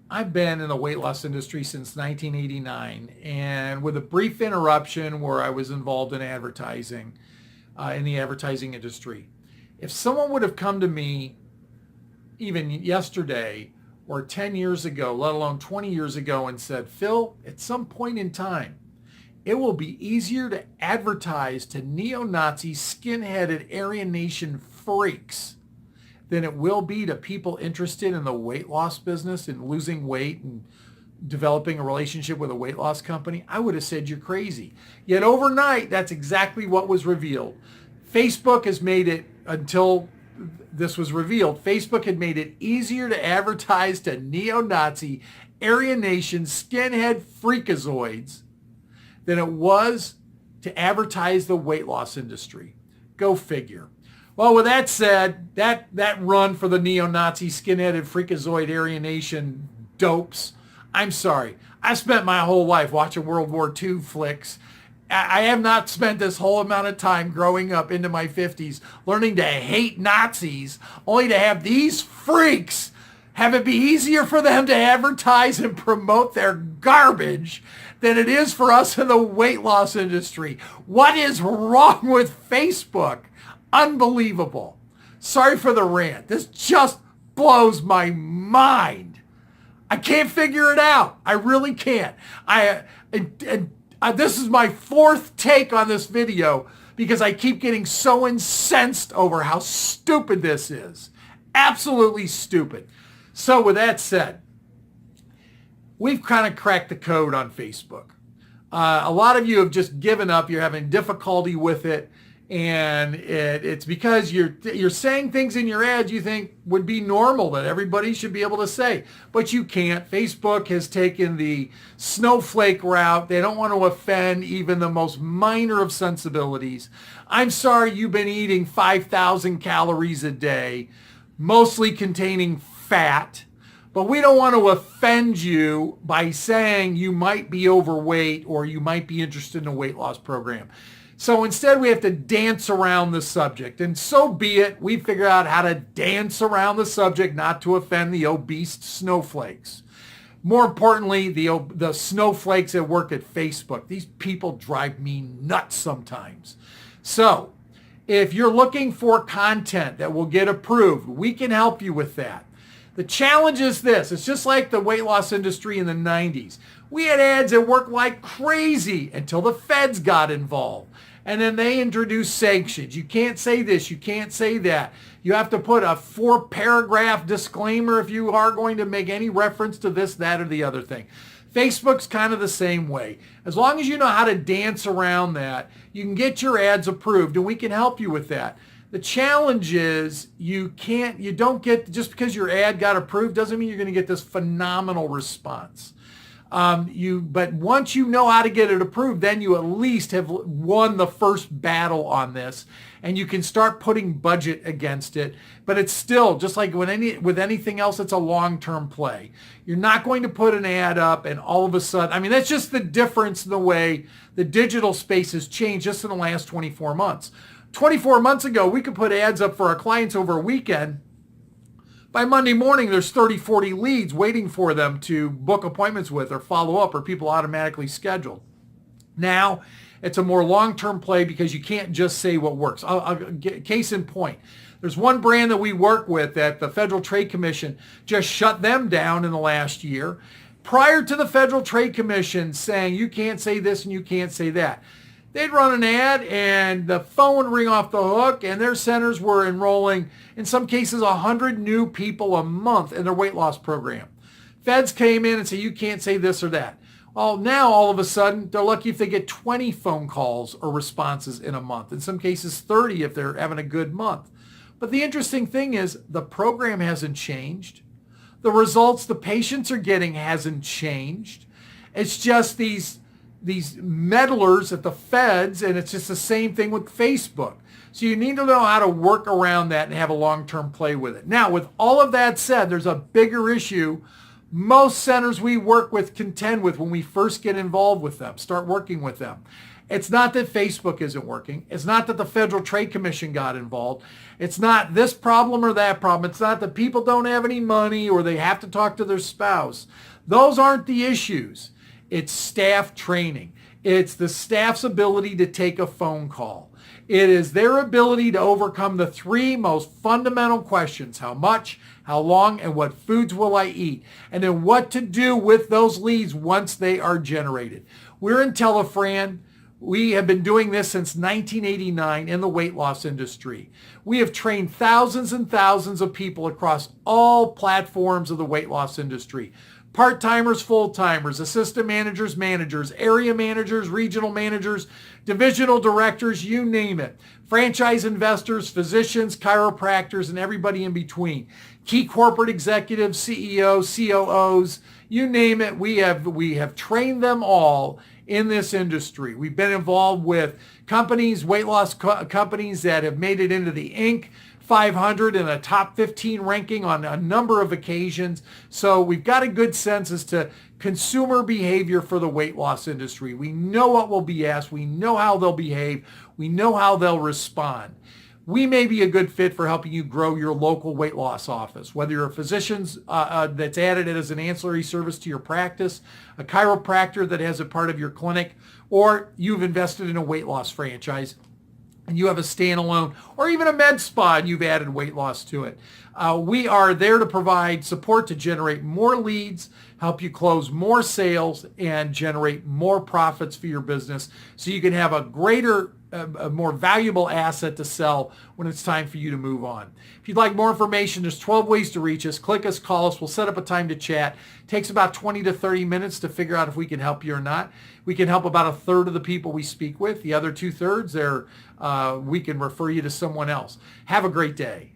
I've been in the weight loss industry since 1989, and with a brief interruption where I was involved in advertising, in the advertising industry. If someone would have come to me even yesterday or 10 years ago, let alone 20 years ago, and said, Phil, at some point in time, it will be easier to advertise to neo-Nazi, skin-headed Aryan Nation freaks than it will be to people interested in the weight loss business and losing weight and developing a relationship with a weight loss company, I would have said you're crazy. Yet overnight, that's exactly what was revealed. Facebook has made it, until this was revealed, Facebook had made it easier to advertise to neo-Nazi, Aryan Nation, skinhead freakazoids than it was to advertise the weight loss industry. Go figure. Well, with that said, that run for the neo-Nazi, skinheaded, freakazoid, Aryan Nation dopes, I'm sorry. I spent my whole life watching World War II flicks. I have not spent this whole amount of time growing up into my 50s learning to hate Nazis, only to have these freaks have it be easier for them to advertise and promote their garbage than it is for us in the weight loss industry. What is wrong with Facebook? Unbelievable. Sorry for the rant. This just blows my mind. I can't figure it out. I really can't. This is my fourth take on this video because I keep getting so incensed over how stupid this is. Absolutely stupid. So with that said, we've kind of cracked the code on Facebook. A lot of you have just given up. You're having difficulty with it. And it's because you're saying things in your ads you think would be normal that everybody should be able to say, but you can't. Facebook has taken the snowflake route. They don't want to offend even the most minor of sensibilities. I'm sorry you've been eating 5,000 calories a day, mostly containing fat, but we don't want to offend you by saying you might be overweight or you might be interested in a weight loss program. So instead, we have to dance around the subject. And so be it. We figure out how to dance around the subject not to offend the obese snowflakes. More importantly, the snowflakes that work at Facebook. These people drive me nuts sometimes. So if you're looking for content that will get approved, we can help you with that. The challenge is this. It's just like the weight loss industry in the 90s. We had ads that worked like crazy until the feds got involved. And then they introduced sanctions. You can't say this. You can't say that. You have to put a 4-paragraph disclaimer if you are going to make any reference to this, that, or the other thing. Facebook's kind of the same way. As long as you know how to dance around that, you can get your ads approved, and we can help you with that. The challenge is you don't get, just because your ad got approved doesn't mean you're going to get this phenomenal response. But once you know how to get it approved, then you at least have won the first battle on this, and you can start putting budget against it. But it's still, just like with anything else, it's a long-term play. You're not going to put an ad up and all of a sudden, I mean, that's just the difference in the way the digital space has changed just in the last 24 months. 24 months ago, we could put ads up for our clients over a weekend. By Monday morning, there's 30, 40 leads waiting for them to book appointments with or follow up, or people automatically scheduled. Now, it's a more long-term play because you can't just say what works. Case in point, there's one brand that we work with that the Federal Trade Commission just shut them down in the last year. Prior to the Federal Trade Commission saying you can't say this and you can't say that, they'd run an ad and the phone would ring off the hook, and their centers were enrolling, in some cases, 100 new people a month in their weight loss program. Feds came in and said, you can't say this or that. Well, now all of a sudden, they're lucky if they get 20 phone calls or responses in a month. In some cases, 30 if they're having a good month. But the interesting thing is the program hasn't changed. The results the patients are getting hasn't changed. It's just these meddlers at the feds, and it's just the same thing with Facebook. So you need to know how to work around that and have a long-term play with it. Now, with all of that said, there's a bigger issue most centers we work with contend with when we first get involved with them, start working with them. It's not that Facebook isn't working. It's not that the Federal Trade Commission got involved. It's not this problem or that problem. It's not that people don't have any money or they have to talk to their spouse. Those aren't the issues. It's staff training. It's the staff's ability to take a phone call. It is their ability to overcome the three most fundamental questions: how much, how long, and what foods will I eat? And then what to do with those leads once they are generated. We're in Telefran. We have been doing this since 1989 in the weight loss industry. We have trained thousands and thousands of people across all platforms of the weight loss industry. Part-timers, full-timers, assistant managers, managers, area managers, regional managers, divisional directors, you name it. Franchise investors, physicians, chiropractors, and everybody in between. Key corporate executives, CEOs, COOs, you name it. We have trained them all in this industry. We've been involved with companies, weight loss companies that have made it into the Inc. 500 and a top 15 ranking on a number of occasions. So we've got a good sense as to consumer behavior for the weight loss industry. We know what will be asked. We know how they'll behave. We know how they'll respond. We may be a good fit for helping you grow your local weight loss office, whether you're a physician that's added it as an ancillary service to your practice, a chiropractor that has a part of your clinic, or you've invested in a weight loss franchise and you have a standalone, or even a med spa and you've added weight loss to it. We are there to provide support to generate more leads, help you close more sales, and generate more profits for your business so you can have a greater, a more valuable asset to sell when it's time for you to move on. If you'd like more information, there's 12 ways to reach us. Click us, call us. We'll set up a time to chat. It takes about 20 to 30 minutes to figure out if we can help you or not. We can help about a third of the people we speak with. The other 2/3, we can refer you to someone else. Have a great day.